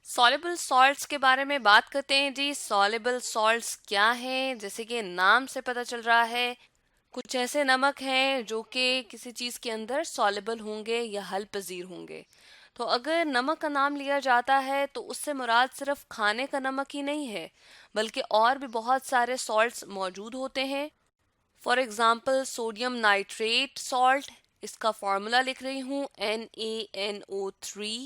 Soluble salts के बारे में बात करते हैं जी। सॉल्युबल सॉल्ट्स क्या हैं? जैसे कि नाम से पता चल रहा है, कुछ ऐसे नमक हैं जो कि किसी चीज़ के अंदर सॉल्युबल होंगे या हल पजीर होंगे। तो अगर नमक का नाम लिया जाता है तो उससे मुराद सिर्फ खाने का नमक ही नहीं है, बल्कि और भी बहुत सारे सॉल्ट्स मौजूद होते हैं। For example sodium nitrate salt, इसका फॉर्मूला लिख रही हूँ NaNO3,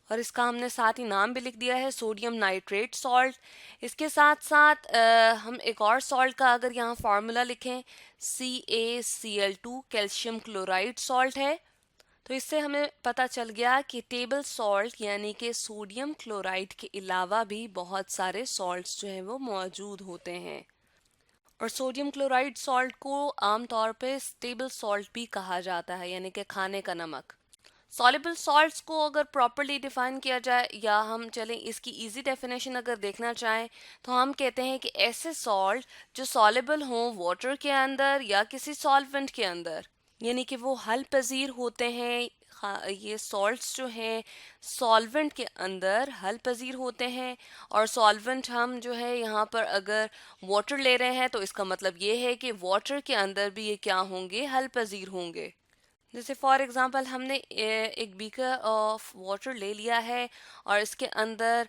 और इसका हमने साथ ही नाम भी लिख दिया है सोडियम नाइट्रेट सॉल्ट। इसके साथ साथ हम एक और सॉल्ट का अगर यहाँ फार्मूला लिखें, CaCl2 कैल्शियम क्लोराइड सॉल्ट है। तो इससे हमें पता चल गया कि टेबल सॉल्ट यानी कि सोडियम क्लोराइड के अलावा भी बहुत सारे सॉल्ट्स जो हैं वो मौजूद होते हैं। और सोडियम क्लोराइड सॉल्ट को आमतौर पे स्टेबल सॉल्ट भी कहा जाता है, यानी कि खाने का नमक। सॉल्युबल सॉल्ट्स को अगर प्रॉपरली डिफाइन किया जाए, या हम चलें इसकी इजी डेफिनेशन अगर देखना चाहें, तो हम कहते हैं कि ऐसे सॉल्ट जो सॉल्युबल हों वाटर के अंदर या किसी सॉल्वेंट के अंदर, यानी कि वो हल पजीर होते हैं। ये सॉल्ट्स जो हैं सॉल्वेंट के अंदर हल पजीर होते हैं। और सॉल्वेंट हम जो है यहाँ पर अगर वाटर ले रहे हैं तो इसका मतलब ये है कि वाटर के अंदर भी ये क्या होंगे, हल पजीर होंगे। जैसे फॉर एग्जांपल हमने एक बीकर ऑफ वाटर ले लिया है और इसके अंदर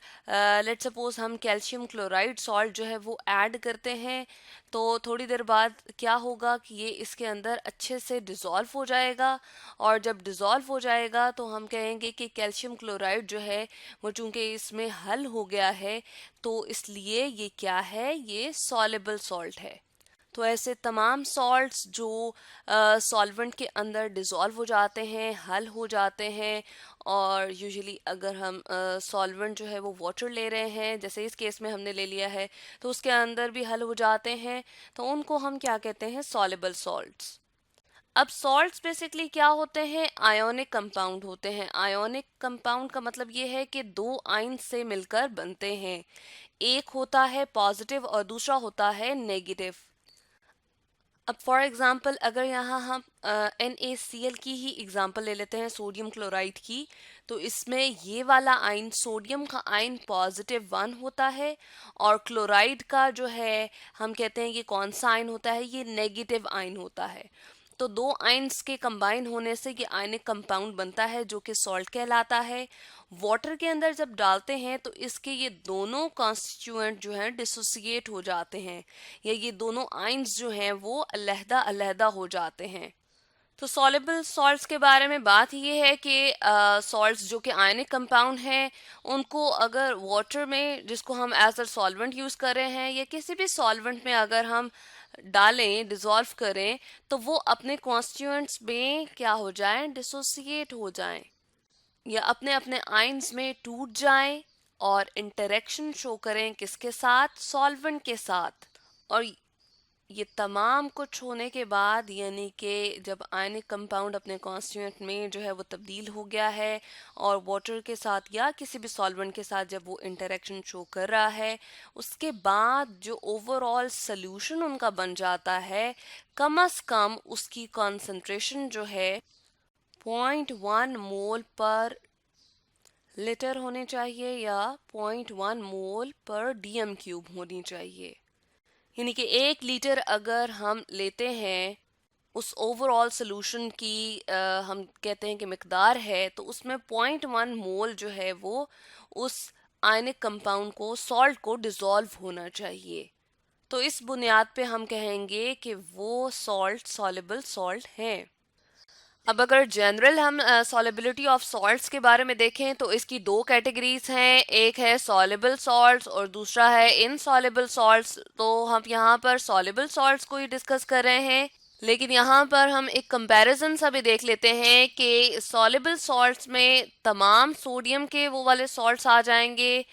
लेट सपोज हम कैल्शियम क्लोराइड सॉल्ट जो है वो ऐड करते हैं। तो थोड़ी देर बाद क्या होगा कि ये इसके अंदर अच्छे से डिज़ोल्व हो जाएगा। और जब डिज़ोल्व हो जाएगा तो हम कहेंगे कि कैल्शियम क्लोराइड जो है वो चूंकि इसमें हल हो गया है, तो इसलिए ये क्या है, ये सॉल्युबल सॉल्ट है। तो ऐसे तमाम सॉल्ट्स जो सॉल्वेंट के अंदर डिज़ोल्व हो जाते हैं, हल हो जाते हैं। और यूजुअली अगर हम सॉल्वेंट जो है वो वाटर ले रहे हैं, जैसे इस केस में हमने ले लिया है, तो उसके अंदर भी हल हो जाते हैं। तो उनको हम क्या कहते हैं, सॉल्युबल सॉल्ट्स। अब सॉल्ट्स बेसिकली क्या होते हैं, आयोनिक कंपाउंड होते हैं। आयोनिक कंपाउंड का मतलब ये है कि दो आयन से मिलकर बनते हैं। एक होता है पॉजिटिव और दूसरा होता है नेगेटिव। अब फॉर एग्जांपल अगर यहाँ हम NaCl की ही एग्जांपल ले लेते हैं, सोडियम क्लोराइड की, तो इसमें ये वाला आयन, सोडियम का आयन +1 होता है। और क्लोराइड का जो है हम कहते हैं ये कौन सा आयन होता है, ये नेगेटिव आयन होता है। तो दो आयन्स के कंबाइन होने से ये आयनिक कंपाउंड बनता है जो कि सॉल्ट कहलाता है। वाटर के अंदर जब डालते हैं तो इसके ये दोनों कॉन्स्टिट्यूएंट जो हैं डिसोसिएट हो जाते हैं, या ये दोनों आयन्स जो हैं वो अलहदा अलहदा हो जाते हैं। तो सॉल्युबल सॉल्ट्स के बारे में बात ये है कि सॉल्ट्स जो कि आयनिक कंपाउंड हैं, उनको अगर वाटर में, जिसको हम एज अ सॉल्वेंट यूज़ कर रहे हैं, या किसी भी सॉल्वेंट में अगर हम डालें, डिज़ोल्व करें, तो वो अपने कॉन्स्टिट्यूएंट्स में क्या हो जाएं, डिसोसिएट हो जाएं, या अपने अपने आयन्स में टूट जाएं और इंटरेक्शन शो करें किसके साथ, सॉल्वेंट के साथ। और ये तमाम कुछ होने के बाद, यानी कि जब आयनिक कंपाउंड अपने कॉन्स्टिट्यूएंट में जो है वो तब्दील हो गया है और वाटर के साथ या किसी भी सॉल्वेंट के साथ जब वो इंटरेक्शन शो कर रहा है, उसके बाद जो ओवरऑल सोल्यूशन उनका बन जाता है, कम से कम उसकी कॉन्सेंट्रेशन जो है 0.1 मोल पर लीटर होने चाहिए, या 0.1 मोल पर DM³ होनी चाहिए। यानी कि 1 लीटर अगर हम लेते हैं, उस ओवरऑल सोल्यूशन की हम कहते हैं कि मिकदार है, तो उसमें 0.1 मोल जो है वो उस आयनिक कंपाउंड को, सॉल्ट को डिसॉल्व होना चाहिए। तो इस बुनियाद पे हम कहेंगे कि वो सॉल्ट सॉल्युबल सॉल्ट है। अब अगर जनरल हम सॉलिबिलिटी ऑफ सॉल्ट्स के बारे में देखें तो इसकी दो कैटेगरीज हैं, एक है सॉलिबल सॉल्ट्स और दूसरा है इनसॉलिबल सॉल्ट्स। तो हम यहाँ पर सॉलिबल सॉल्ट्स को ही डिस्कस कर रहे हैं, लेकिन यहाँ पर हम एक कंपैरिजन सा भी देख लेते हैं कि सॉलिबल सॉल्ट्स में तमाम सोडियम के वो वाले सॉल्ट्स आ जाएंगे।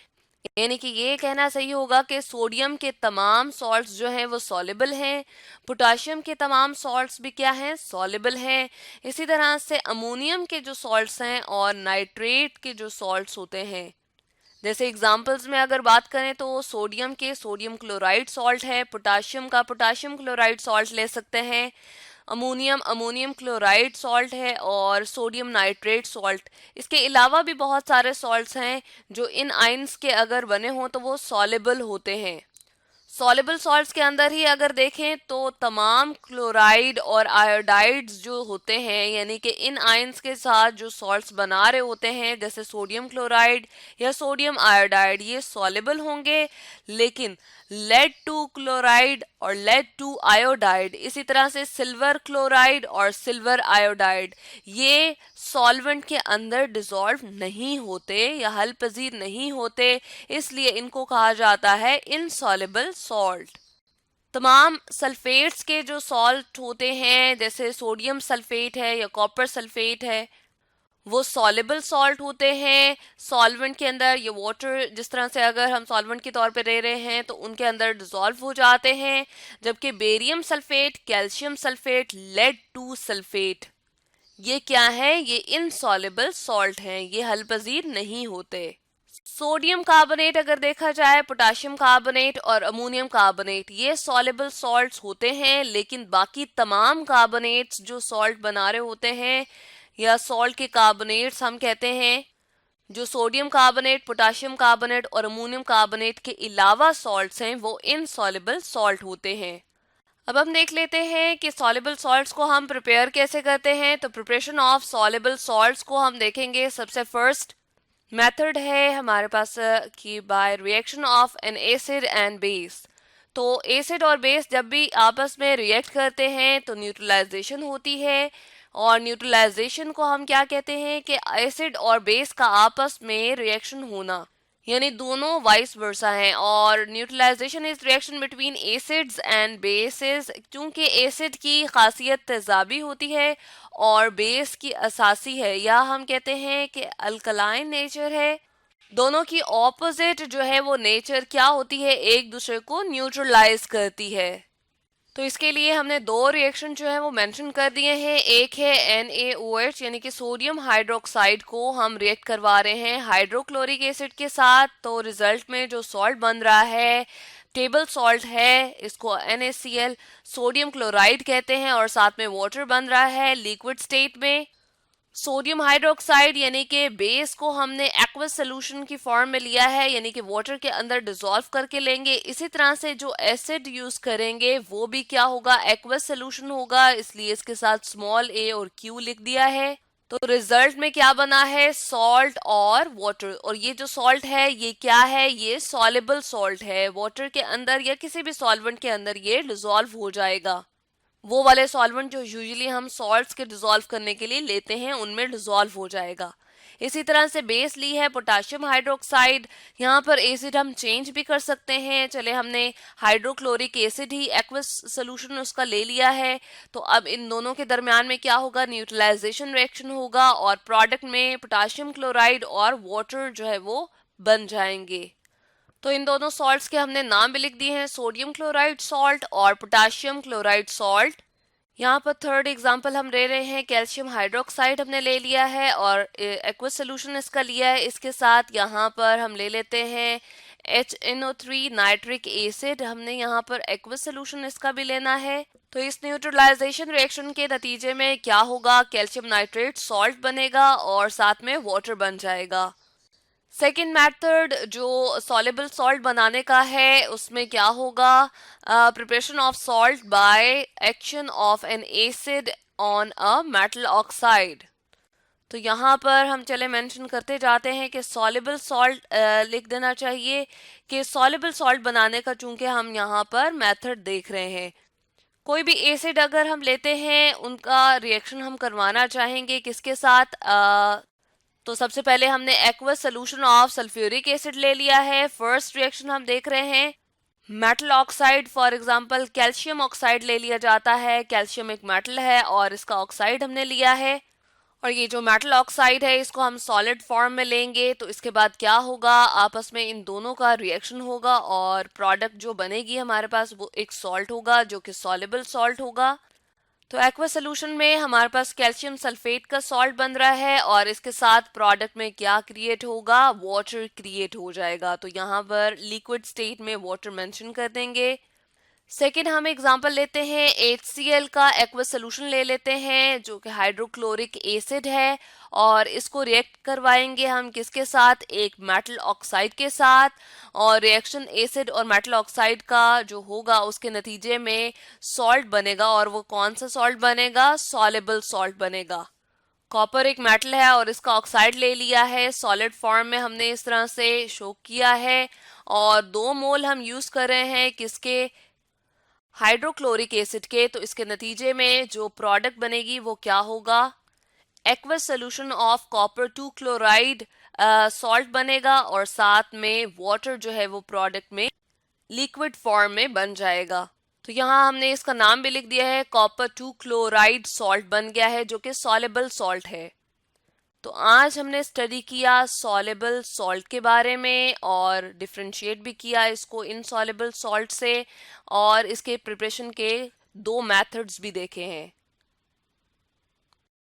यानी कि ये कहना सही होगा कि सोडियम के तमाम सॉल्ट्स जो हैं वो सॉल्युबल हैं, पोटाशियम के तमाम सॉल्ट्स भी क्या हैं, सॉल्युबल हैं। इसी तरह से अमोनियम के जो सॉल्ट्स हैं और नाइट्रेट के जो सॉल्ट्स होते हैं, जैसे एग्जांपल्स में अगर बात करें तो सोडियम के सोडियम क्लोराइड सॉल्ट है, पोटाशियम का पोटाशियम क्लोराइड सॉल्ट ले सकते हैं। अमोनियम अमोनियम क्लोराइड सॉल्ट है, और सोडियम नाइट्रेट सॉल्ट। इसके अलावा भी बहुत सारे सॉल्ट्स हैं जो इन आयंस के अगर बने हों तो वो सॉलेबल होते हैं। सॉलेबल सॉल्ट्स के अंदर ही अगर देखें तो तमाम क्लोराइड और आयोडाइड्स जो होते हैं, यानी कि इन आयंस के साथ जो सॉल्ट्स बना रहे होते हैं जैसे सोडियम क्लोराइड या सोडियम आयोडाइड, ये सॉलेबल होंगे। लेकिन लेड टू क्लोराइड और लेड टू आयोडाइड, इसी तरह से सिल्वर क्लोराइड और सिल्वर आयोडाइड, ये सॉल्वेंट के अंदर डिसॉल्व नहीं होते या हल पजीर नहीं होते, इसलिए इनको कहा जाता है इनसॉल्युबल सॉल्ट। तमाम सल्फेट्स के जो सॉल्ट होते हैं जैसे सोडियम सल्फेट है या कॉपर सल्फेट है, वो सॉल्युबल सॉल्ट होते हैं सॉल्वेंट के अंदर। ये वाटर जिस तरह से अगर हम सॉल्वेंट के तौर पे ले रहे हैं तो उनके अंदर डिसॉल्व हो जाते हैं। जबकि barium sulphate, calcium sulphate, led to sulphate, ये क्या है? ये इनसॉल्युबल सॉल्ट हैं, ये हल पजीर नहीं होते। सोडियम कार्बोनेट अगर देखा जाए, पोटाशियम कार्बोनेट और अमोनियम कार्बोनेट, ये सॉल्युबल सॉल्ट्स होते हैं। लेकिन बाकी तमाम कार्बोनेट्स जो सॉल्ट बना रहे होते हैं या सॉल्ट के कार्बोनेट्स हम कहते हैं, जो सोडियम कार्बोनेट, पोटाशियम कार्बोनेट और अमोनियम कार्बोनेट के अलावा सॉल्ट्स हैं, वो इनसॉल्युबल सॉल्ट होते हैं। अब हम देख लेते हैं कि सॉल्युबल सॉल्ट्स को हम प्रिपेयर कैसे करते हैं। तो प्रिपरेशन ऑफ सॉल्युबल सॉल्ट्स को हम देखेंगे। सबसे फर्स्ट मेथड है हमारे पास कि by reaction of N acid and base. तो एसिड और बेस जब भी आपस में रिएक्ट करते हैं तो न्यूट्रलाइजेशन होती है, और न्यूट्रलाइजेशन को हम क्या कहते हैं कि एसिड और बेस का आपस में रिएक्शन होना, यानी दोनों वाइस वर्सा हैं। और neutralization is reaction between acids and bases. क्योंकि एसिड की खासियत तेजाबी होती है और बेस की असासी है, या हम कहते हैं कि अल्कलाइन नेचर है। दोनों की ऑपोजिट जो है वो नेचर क्या होती है, एक दूसरे को न्यूट्रलाइज करती है। तो इसके लिए हमने दो रिएक्शन जो है वो मेंशन कर दिए हैं। एक है NaOH, यानी कि सोडियम हाइड्रोक्साइड को हम रिएक्ट करवा रहे हैं हाइड्रोक्लोरिक एसिड के साथ। तो रिजल्ट में जो सॉल्ट बन रहा है टेबल सॉल्ट है, इसको NaCl सोडियम क्लोराइड कहते हैं, और साथ में वाटर बन रहा है लिक्विड स्टेट में। सोडियम हाइड्रोक्साइड यानी कि बेस को हमने एक्वस सोल्यूशन की फॉर्म में लिया है, यानी कि वाटर के अंदर डिसॉल्व करके लेंगे। इसी तरह से जो एसिड यूज करेंगे वो भी क्या होगा, एक्वस सोल्यूशन होगा, इसलिए इसके साथ स्मॉल a और q लिख दिया है। तो रिजल्ट में क्या बना है, सॉल्ट और वाटर। और ये जो सॉल्ट है ये क्या है, ये सॉल्युबल सॉल्ट है, वाटर के अंदर या किसी भी सॉल्वेंट के अंदर ये डिसॉल्व हो जाएगा। वो वाले सॉल्वेंट जो यूजुअली हम सॉल्ट्स के डिसॉल्व करने के लिए लेते हैं उनमें डिसॉल्व हो जाएगा। इसी तरह से बेस ली है पोटाशियम हाइड्रोक्साइड। यहाँ पर एसिड हम चेंज भी कर सकते हैं। चले हमने हाइड्रोक्लोरिक एसिड ही एक्वस सोल्यूशन उसका ले लिया है, तो अब इन दोनों के दरमियान में क्या होगा, न्यूट्रलाइजेशन रिएक्शन होगा और प्रोडक्ट में पोटाशियम क्लोराइड और वाटर जो है वो बन जाएंगे। तो इन दोनों सॉल्ट्स के हमने नाम भी लिख दिए हैं, सोडियम क्लोराइड सॉल्ट और पोटाशियम क्लोराइड सॉल्ट। यहाँ पर थर्ड एग्जांपल हम ले रहे हैं, कैल्शियम हाइड्रोक्साइड हमने ले लिया है और एक्वस सोल्यूशन इसका लिया है। इसके साथ यहाँ पर हम ले लेते हैं HNO3 नाइट्रिक एसिड, हमने यहाँ पर एक्वस सोल्यूशन इसका भी लेना है। तो इस न्यूट्रलाइजेशन रिएक्शन के नतीजे में क्या होगा, कैल्शियम नाइट्रेट सॉल्ट बनेगा और साथ में वाटर बन जाएगा। सेकेंड मेथड जो सॉल्युबल सॉल्ट बनाने का है उसमें क्या होगा, preparation of salt by action of N acid on a metal oxide. तो यहाँ पर हम चले मेंशन करते जाते हैं कि सॉल्युबल सॉल्ट लिख देना चाहिए कि सॉल्युबल सॉल्ट बनाने का, चूंकि हम यहाँ पर मेथड देख रहे हैं। कोई भी एसिड अगर हम लेते हैं उनका रिएक्शन हम करवाना चाहेंगे किसके साथ, तो सबसे पहले हमने aqueous solution of sulphuric acid ले लिया है। फर्स्ट रिएक्शन हम देख रहे हैं metal oxide, for example calcium oxide ले लिया जाता है। कैल्शियम एक मेटल है और इसका ऑक्साइड हमने लिया है, और ये जो मेटल ऑक्साइड है इसको हम सॉलिड फॉर्म में लेंगे। तो इसके बाद क्या होगा, आपस में इन दोनों का रिएक्शन होगा और प्रोडक्ट जो बनेगी हमारे पास वो एक सॉल्ट होगा जो कि सॉल्युबल सॉल्ट होगा। तो एक्वा सोल्यूशन में हमारे पास कैल्शियम सल्फेट का सॉल्ट बन रहा है और इसके साथ प्रोडक्ट में क्या क्रिएट होगा, वाटर क्रिएट हो जाएगा। तो यहाँ पर लिक्विड स्टेट में वाटर मेंशन कर देंगे। सेकेंड हम एग्जांपल लेते हैं HCl का एक्वस सोल्यूशन ले लेते हैं जो कि हाइड्रोक्लोरिक एसिड है, और इसको रिएक्ट करवाएंगे हम किसके साथ, एक मेटल ऑक्साइड के साथ। और रिएक्शन एसिड और मेटल ऑक्साइड का जो होगा उसके नतीजे में सॉल्ट बनेगा, और वो कौन सा सॉल्ट बनेगा, सॉलेबल सॉल्ट बनेगा। कॉपर एक मेटल है और इसका ऑक्साइड ले लिया है, सॉलिड फॉर्म में हमने इस तरह से शो किया है, और 2 मोल हम यूज कर रहे हैं किसके, हाइड्रोक्लोरिक एसिड के। तो इसके नतीजे में जो प्रोडक्ट बनेगी वो क्या होगा, aqueous solution of copper 2 chloride salt बनेगा, और साथ में वाटर जो है वो प्रोडक्ट में लिक्विड फॉर्म में बन जाएगा। तो यहाँ हमने इसका नाम भी लिख दिया है, कॉपर 2 क्लोराइड सॉल्ट बन गया है जो कि सॉलेबल सॉल्ट है। तो आज हमने स्टडी किया सॉलेबल सॉल्ट के बारे में, और डिफ्रेंशिएट भी किया इसको इनसॉलेबल सॉल्ट से, और इसके प्रिपरेशन के 2 मेथड्स भी देखे हैं।